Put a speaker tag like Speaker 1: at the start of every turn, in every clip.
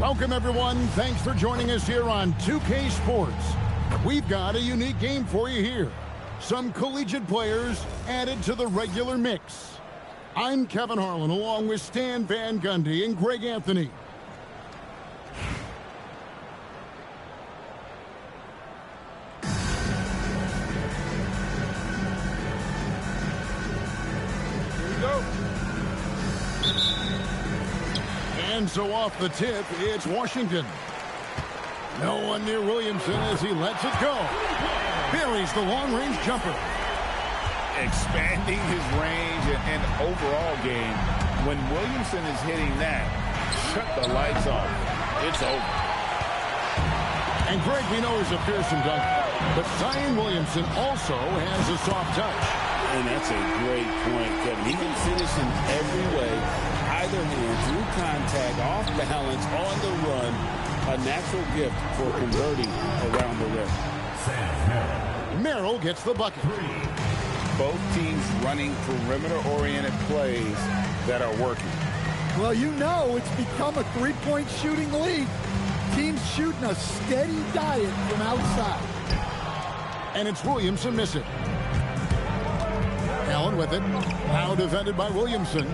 Speaker 1: Welcome, everyone. Thanks for joining us here on 2K Sports. We've got a unique game for you here. Some collegiate players added to the regular mix. I'm Kevin Harlan, along with Stan Van Gundy and Greg Anthony. And so off the tip, it's Washington. No one near Williamson as he lets it go. Buries the long-range jumper.
Speaker 2: Expanding his range and overall game. When Williamson is hitting that, shut the lights off. It's over.
Speaker 1: And Greg, we know, is a fearsome dunker, but Zion Williamson also has a soft touch.
Speaker 2: And that's a great point, Kevin. He can finish in every way. Either hand, through contact, off balance, on the run. A natural gift for converting around the rim.
Speaker 1: Merrill gets the bucket.
Speaker 2: Both teams running perimeter-oriented plays that are working.
Speaker 3: Well, you know it's become a three-point shooting league. Teams shooting a steady diet from outside.
Speaker 1: And it's Williamson missing. Allen with it. Now defended by Williamson.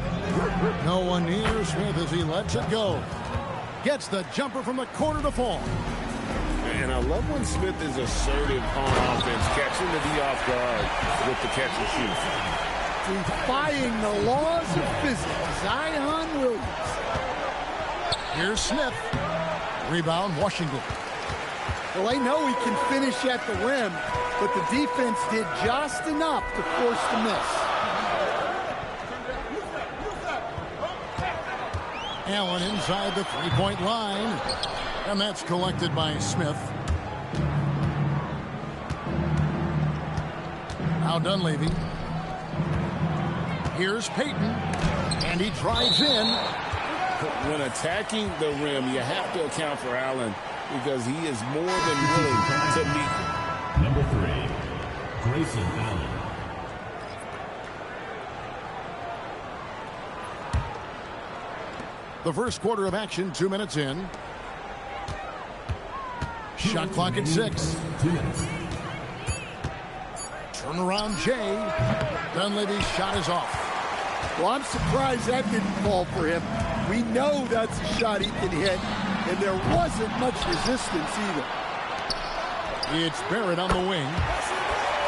Speaker 1: No one near Smith as he lets it go. Gets the jumper from the corner to fall.
Speaker 2: And I love when Smith is assertive on offense, catching the D off guard with the catch and shoot.
Speaker 3: Defying the laws of physics, Zion Williams.
Speaker 1: Here's Smith. Rebound, Washington.
Speaker 3: Well, they know he can finish at the rim, but the defense did just enough to force the miss.
Speaker 1: Allen inside the three-point line. And that's collected by Smith. Now Dunleavy. Here's Payton. And he drives in.
Speaker 2: When attacking the rim, you have to account for Allen because he is more than willing to meet them.
Speaker 4: Number 3, Grayson Allen.
Speaker 1: The first quarter of action, 2 minutes in. Shot clock at 6. Turnaround Jay. Dunleavy's shot is off.
Speaker 3: Well, I'm surprised that didn't fall for him. We know that's a shot he can hit, and there wasn't much resistance either.
Speaker 1: It's Barrett on the wing.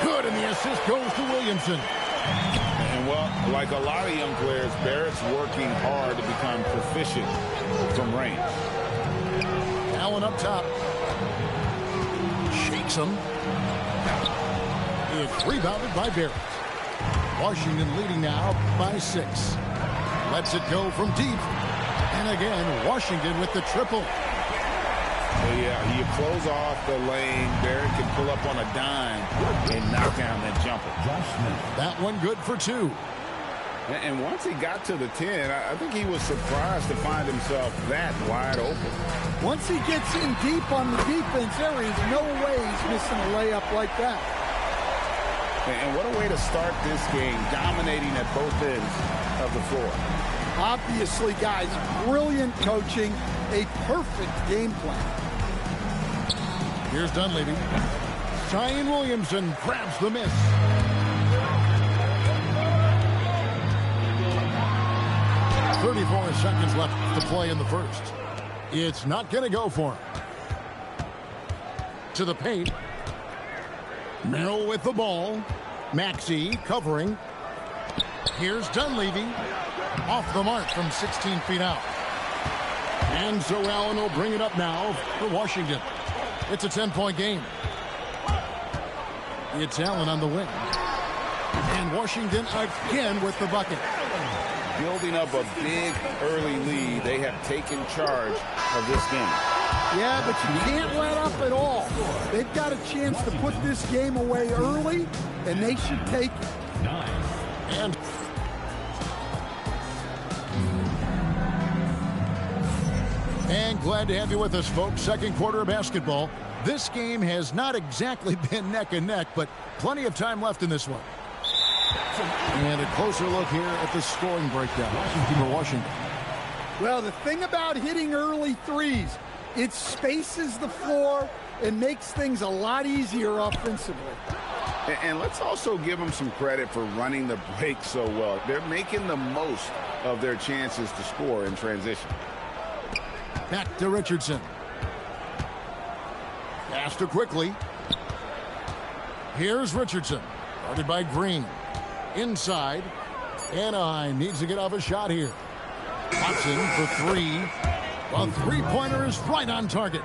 Speaker 1: Good, and the assist goes to Williamson.
Speaker 2: And, well, like a lot of young players, Barrett's working hard to become proficient from range.
Speaker 1: Allen up top. Shakes him. It's rebounded by Barrett. Washington leading now by 6. Lets it go from deep. And again, Washington with the triple.
Speaker 2: Well, yeah, you close off the lane. Barrett can pull up on a dime and knock down that jumper.
Speaker 1: That one good for 2.
Speaker 2: And once he got to the 10, I think he was surprised to find himself that wide open.
Speaker 3: Once he gets in deep on the defense, there is no way he's missing a layup like that.
Speaker 2: And what a way to start this game, dominating at both ends of the floor.
Speaker 3: Obviously, guys, brilliant coaching, a perfect game plan.
Speaker 1: Here's Dunleavy. Zion Williamson grabs the miss. .34 seconds left to play in the first. It's not going to go for him. To the paint. Merrill with the ball. Maxey covering. Here's Dunleavy. Off the mark from 16 feet out. And so Allen will bring it up now for Washington. It's a 10-point game. It's Allen on the wing. And Washington again with the bucket.
Speaker 2: Building up a big early lead, they have taken charge of this game.
Speaker 3: Yeah, but you can't let up at all. They've got a chance to put this game away early, and they should take it.
Speaker 1: And glad to have you with us, folks. Second quarter of basketball. This game has not exactly been neck and neck, but plenty of time left in this one. And a closer look here at the scoring breakdown for Washington.
Speaker 3: Well, the thing about hitting early threes, it spaces the floor and makes things a lot easier offensively.
Speaker 5: And let's also give them some credit for running the break so well. They're making the most of their chances to score in transition.
Speaker 1: Back to Richardson. Pass to quickly. Here's Richardson. Guarded by Green. Inside. Anaheim needs to get off a shot here. Watson for three. A three-pointer is right on target.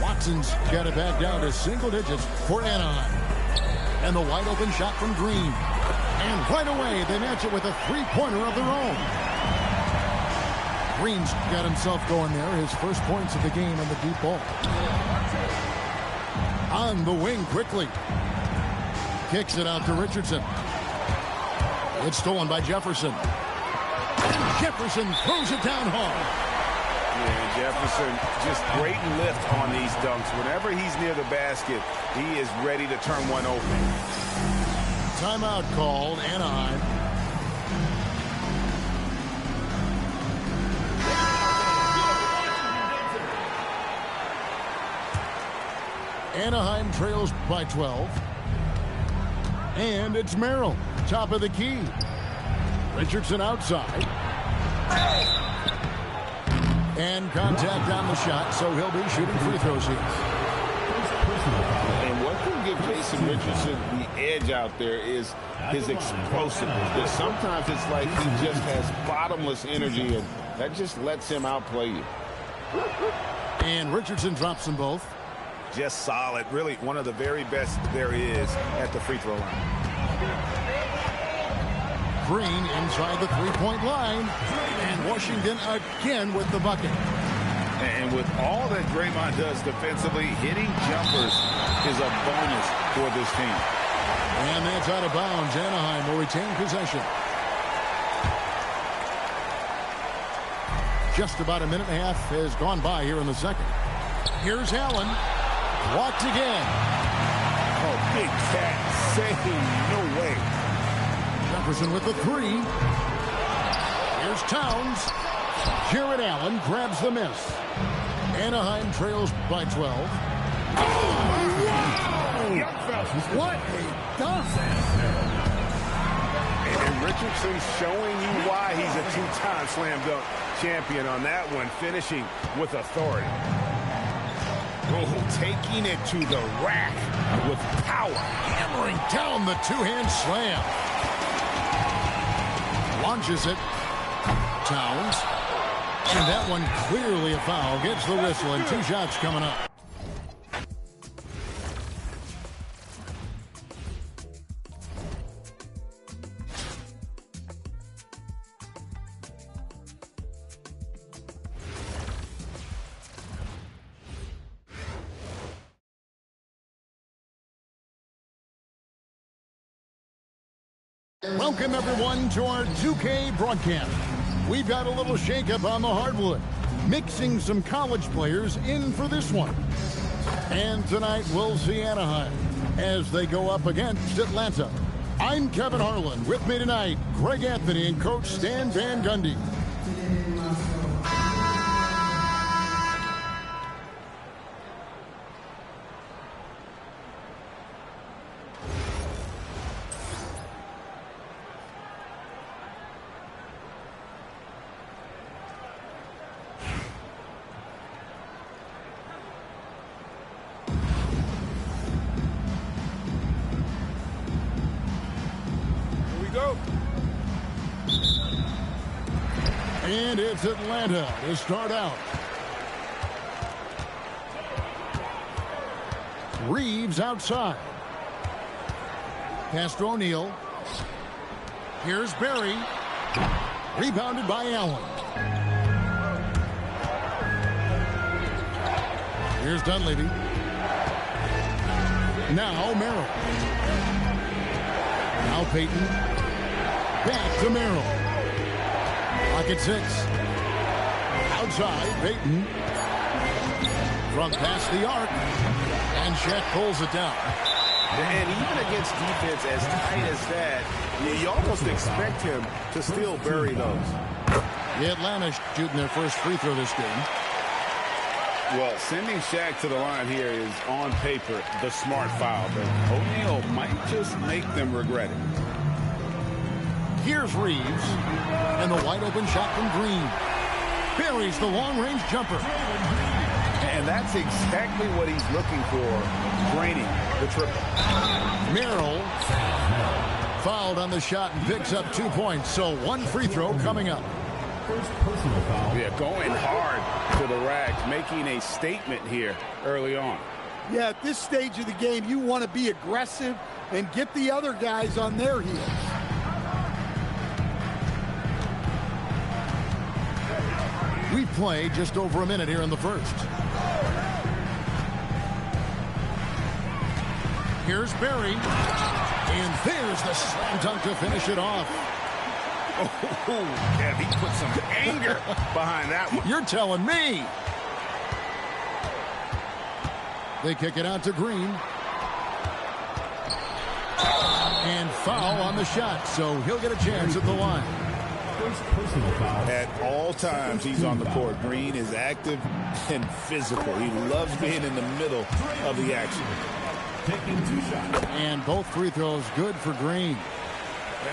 Speaker 1: Watson's got it back down to single digits for Anaheim. And the wide open shot from Green. And right away they match it with a three-pointer of their own. Green's got himself going there. His first points of the game on the deep ball. On the wing quickly. Kicks it out to Richardson. It's stolen by Jefferson. And Jefferson throws it down hard.
Speaker 5: Yeah, Jefferson just great lift on these dunks. Whenever he's near the basket, he is ready to turn one open.
Speaker 1: Timeout called, Anaheim. Anaheim trails by 12. And it's Merrill, top of the key. Richardson outside. And contact on the shot, so he'll be shooting free throws here.
Speaker 5: And what can give Jason Richardson the edge out there is his explosiveness. That sometimes it's like he just has bottomless energy, and that just lets him outplay you.
Speaker 1: And Richardson drops them both.
Speaker 5: Just solid. Really one of the very best there is at the free throw line.
Speaker 1: Green inside the three-point line. And Washington again with the bucket.
Speaker 5: And with all that Draymond does defensively, hitting jumpers is a bonus for this team.
Speaker 1: And that's out of bounds. Anaheim will retain possession. Just about a minute and a half has gone by here in the second. Here's Allen. Blocked again.
Speaker 5: Oh, big cat save. No way.
Speaker 1: Jefferson with the three. Here's Towns. Jared Allen grabs the miss. Anaheim trails by 12.
Speaker 3: Oh, wow! What a dunk!
Speaker 5: And Richardson showing you why he's a two-time slam dunk champion on that one, finishing with authority. Oh, taking it to the rack with power.
Speaker 1: Hammering down the two-hand slam. Launches it. Towns. And that one clearly a foul. Gets the whistle and two shots coming up. Welcome, everyone, to our 2K broadcast. We've got a little shakeup on the hardwood, mixing some college players in for this one. And tonight, we'll see Anaheim as they go up against Atlanta. I'm Kevin Harlan. With me tonight, Greg Anthony and Coach Stan Van Gundy. And it's Atlanta to start out. Reeves outside. Pass to O'Neal. Here's Barry. Rebounded by Allen. Here's Dunleavy. Now Merrill. Now Payton. Back to Merrill. Pocket six. Outside, Payton. From past the arc. And Shaq pulls it down.
Speaker 5: And even against defense as tight as that, you almost expect him to still bury those.
Speaker 1: Atlanta shooting their first free throw this game.
Speaker 2: Well, sending Shaq to the line here is, on paper, the smart foul, but O'Neal might just make them regret it.
Speaker 1: Here's Reeves, and the wide-open shot from Green. Buries the long-range jumper.
Speaker 5: And that's exactly what he's looking for, draining the triple.
Speaker 1: Merrill fouled on the shot and picks up 2 points, so one free throw coming up.
Speaker 4: First personal foul.
Speaker 2: Yeah, going hard to the rack, making a statement here early on.
Speaker 3: Yeah, at this stage of the game, you want to be aggressive and get the other guys on their heels.
Speaker 1: We play just over a minute here in the first. Here's Barry. And there's the slam dunk to finish it off.
Speaker 5: Oh, yeah, he put some anger behind that one.
Speaker 1: You're telling me. They kick it out to Green. And foul on the shot, so he'll get a chance at the line.
Speaker 4: First personal foul.
Speaker 2: At all times he's on the court. Green is active and physical. He loves being in the middle of the action.
Speaker 4: Taking 2 shots.
Speaker 1: And both free throws good for Green.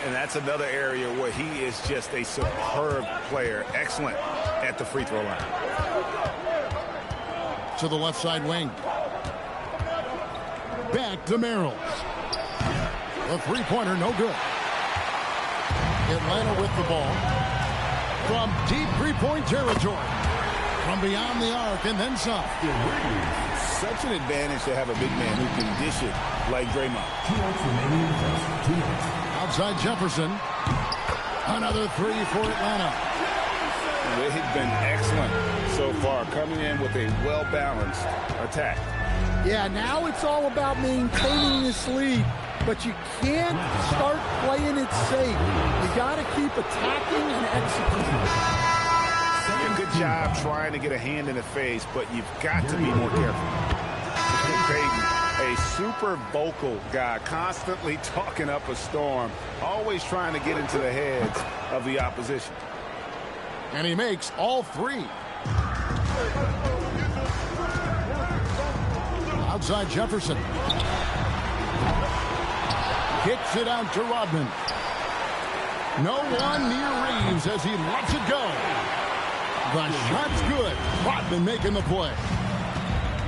Speaker 5: And that's another area where he is just a superb player. Excellent at the free throw line.
Speaker 1: To the left side wing. Back to Merrill. The three-pointer, no good. Atlanta with the ball. From deep three-point territory. From beyond the arc and then some.
Speaker 2: Such an advantage to have a big man who can dish it like Draymond.
Speaker 4: 2 minutes remaining in the first. 2 minutes.
Speaker 1: Outside Jefferson. Another three for Atlanta.
Speaker 2: They've been excellent so far, coming in with a well-balanced attack.
Speaker 3: Yeah, now it's all about maintaining this lead, but you can't start playing it safe. You got to keep attacking and executing.
Speaker 5: Good job trying to get a hand in the face, but you've got to be more careful. Payton, a super vocal guy, constantly talking up a storm, always trying to get into the heads of the opposition.
Speaker 1: And he makes all three. Outside Jefferson. Kicks it out to Rodman. No one near Reeves as he lets it go. The shot's good. Rodman making the play.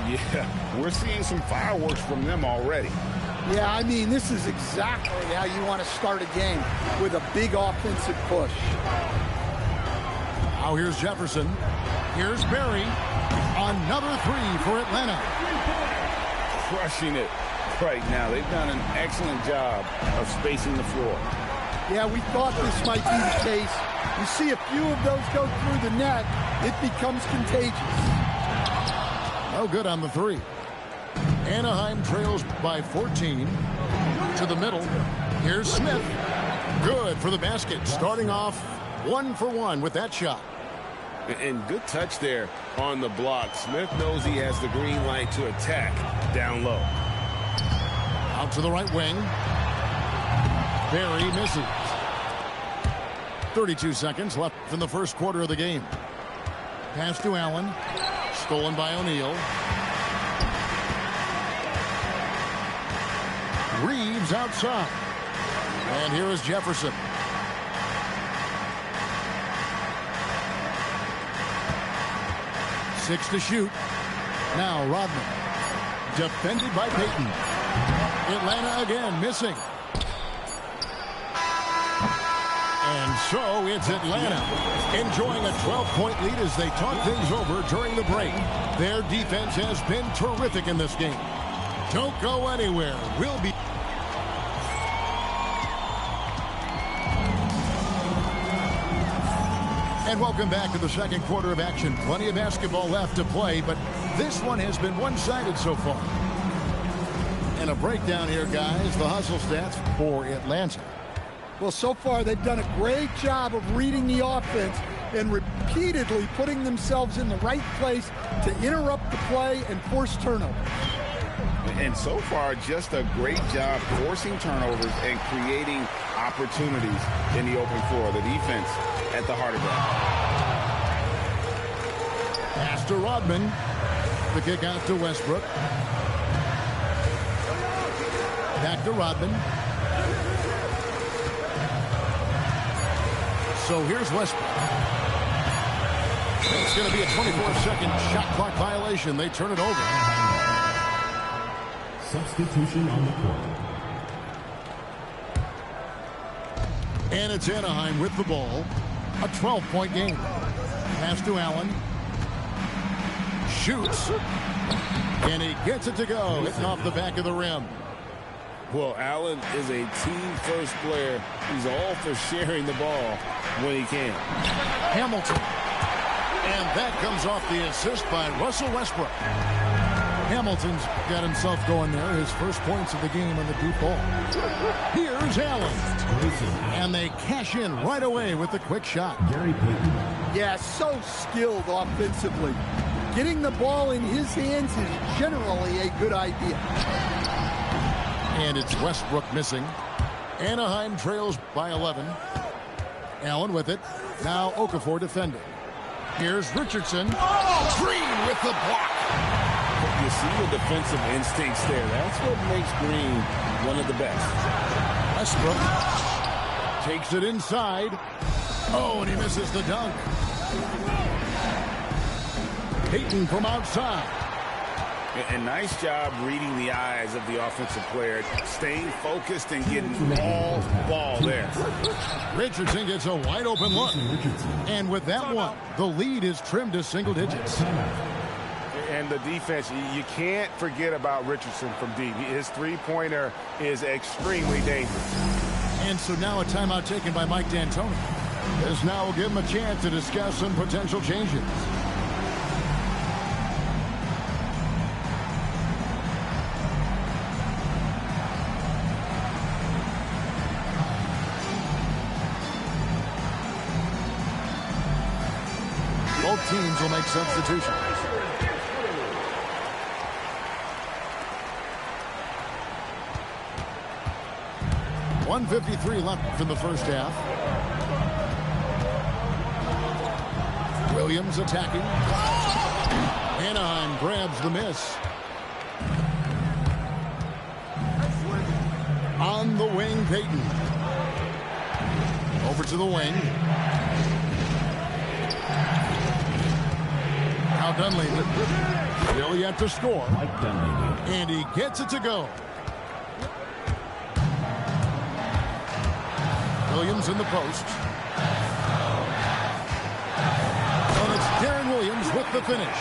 Speaker 5: Yeah, we're seeing some fireworks from them already.
Speaker 3: Yeah, I mean, this is exactly how you want to start a game, with a big offensive push.
Speaker 1: Now here's Jefferson. Here's Barry. Another three for Atlanta.
Speaker 2: Crushing it right now. They've done an excellent job of spacing the floor.
Speaker 3: Yeah, we thought this might be the case. You see a few of those go through the net, it becomes contagious.
Speaker 1: No good on the three. Anaheim trails by 14. To the middle. Here's Smith. Good for the basket. Starting off 1 for 1 with that shot.
Speaker 2: And good touch there on the block. Smith knows he has the green light to attack down low.
Speaker 1: Out to the right wing. Barry misses. 32 seconds left in the first quarter of the game. Pass to Allen. Stolen by O'Neal. Reeves outside. And here is Jefferson. Six to shoot. Now Rodman. Defended by Payton. Atlanta again missing. And so it's Atlanta enjoying a 12-point lead as they talk things over during the break. Their defense has been terrific in this game. Don't go anywhere. We'll be... And welcome back to the second quarter of action. Plenty of basketball left to play, but this one has been one-sided so far. And a breakdown here, guys. The hustle stats for Atlanta.
Speaker 3: Well, so far they've done a great job of reading the offense and repeatedly putting themselves in the right place to interrupt the play and force turnovers.
Speaker 5: And so far, just a great job forcing turnovers and creating opportunities in the open floor. The defense at the heart of that.
Speaker 1: Pass to Rodman. The kick out to Westbrook. Back to Rodman. So here's Westbrook. It's going to be a 24-second shot clock violation. They turn it over.
Speaker 4: Substitution on the court.
Speaker 1: And it's Anaheim with the ball. A 12-point game. Pass to Allen. Shoots. And he gets it to go. Hitting off the back of the rim.
Speaker 2: Well, Allen is a team-first player. He's all for sharing the ball when he can.
Speaker 1: Hamilton. And that comes off the assist by Russell Westbrook. Hamilton's got himself going there. His first points of the game on the deep ball. Here's Allen. And they cash in right away with the quick shot.
Speaker 4: Gary Payton.
Speaker 3: Yeah, so skilled offensively. Getting the ball in his hands is generally a good idea.
Speaker 1: And it's Westbrook missing. Anaheim trails by 11. Allen with it. Now Okafor defending. Here's Richardson. Green with the block.
Speaker 2: You see the defensive instincts there. That's what makes Green one of the best.
Speaker 1: Westbrook takes it inside. Oh, and he misses the dunk. Payton from outside.
Speaker 5: And nice job reading the eyes of the offensive player, staying focused and getting all ball there.
Speaker 1: Richardson gets a wide open look. And with that one, the lead is trimmed to single digits.
Speaker 5: And the defense, you can't forget about Richardson from deep. His three-pointer is extremely dangerous.
Speaker 1: And so now a timeout taken by Mike D'Antoni. This now will give him a chance to discuss some potential changes. Both teams will make substitutions. .153 left in the first half. Williams attacking. Anaheim grabs the miss. On the wing, Payton. Over to the wing. Now Dunleavy. Still yet to score. And he gets it to go. Williams in the post. And it's Darren Williams with the finish.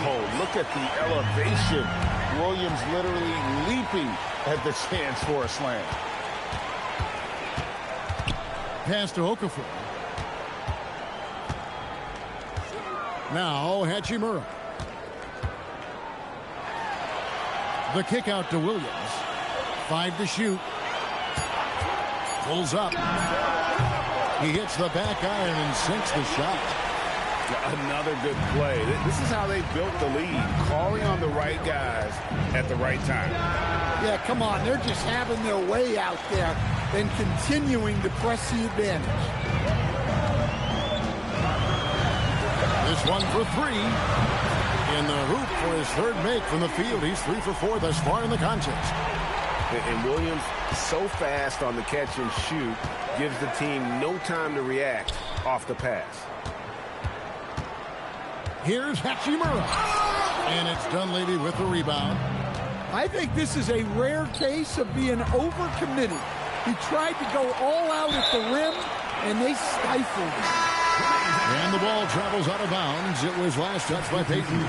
Speaker 5: Oh, look at the elevation. Williams literally leaping at the chance for a slam.
Speaker 1: Pass to Okafor. Now Hachimura. The kick out to Williams. 5 to shoot. Pulls up. He hits the back iron and sinks the shot.
Speaker 5: Another good play. This is how they built the lead. Calling on the right guys at the right time.
Speaker 3: Yeah, come on. They're just having their way out there and continuing to press the advantage.
Speaker 1: This one for 3. In the hoop for his third make from the field. He's 3 for 4 thus far in the contest.
Speaker 5: And Williams, so fast on the catch and shoot, gives the team no time to react off the pass.
Speaker 1: Here's Hachimura. And it's Dunleavy with the rebound.
Speaker 3: I think this is a rare case of being overcommitted. He tried to go all out at the rim, and they stifled him.
Speaker 1: And the ball travels out of bounds. It was last touched by Payton.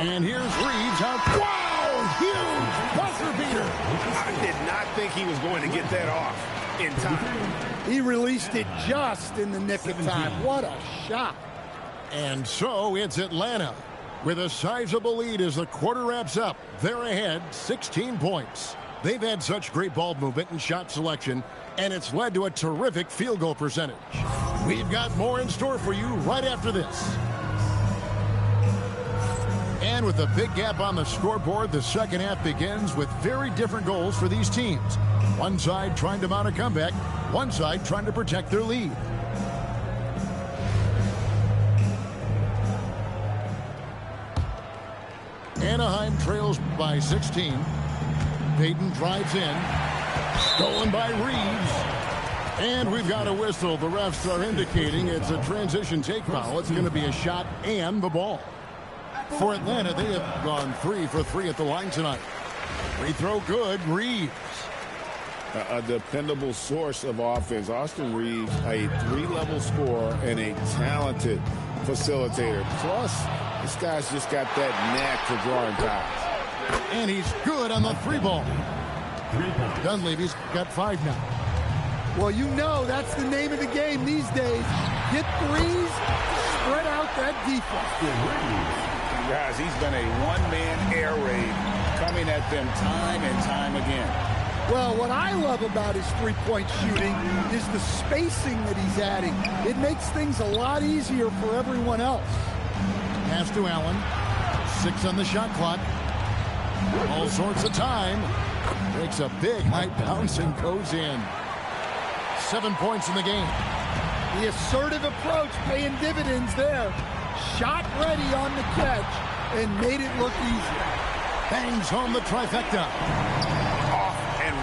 Speaker 1: And here's Reeves out. Wow! Huge buzzer beater.
Speaker 5: I did not think he was going to get that off in time.
Speaker 3: He released it just in the nick of time. What a shot.
Speaker 1: And so it's Atlanta with a sizable lead as the quarter wraps up. They're ahead 16 points. They've had such great ball movement and shot selection, and it's led to a terrific field goal percentage. We've got more in store for you right after this. And with a big gap on the scoreboard, the second half begins with very different goals for these teams. One side trying to mount a comeback, one side trying to protect their lead. Anaheim trails by 16. Payton drives in. Stolen by Reeves. And we've got a whistle. The refs are indicating it's a transition take foul. It's going to be a shot and the ball. For Atlanta, they have gone 3 for 3 at the line tonight. Free throw good. Reeves.
Speaker 2: A dependable source of offense. Austin Reeves, a 3-level scorer and a talented facilitator. Plus, this guy's just got that knack for drawing fouls.
Speaker 1: And he's good on the 3-ball. Dunleavy's got 5 now.
Speaker 3: Well, you know that's the name of the game these days. Get threes, spread out that defense.
Speaker 5: Guys, he's been a one-man air raid coming at them time and time again.
Speaker 3: Well, what I love about his three-point shooting is the spacing that he's adding. It makes things a lot easier for everyone else.
Speaker 1: Pass to Allen. 6 on the shot clock. All sorts of time. Breaks a big high bounce and goes in. 7 points in the game.
Speaker 3: The assertive approach paying dividends there. Shot ready on the catch and made it look easy.
Speaker 1: Bangs home the trifecta.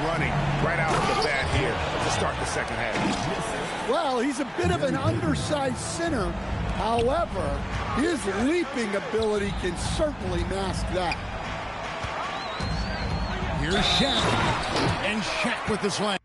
Speaker 5: Running right out of the bat here to start the second half.
Speaker 3: Well, he's a bit of an undersized center. However, his leaping ability can certainly mask that.
Speaker 1: Here's Shaq. And Shaq with the slam.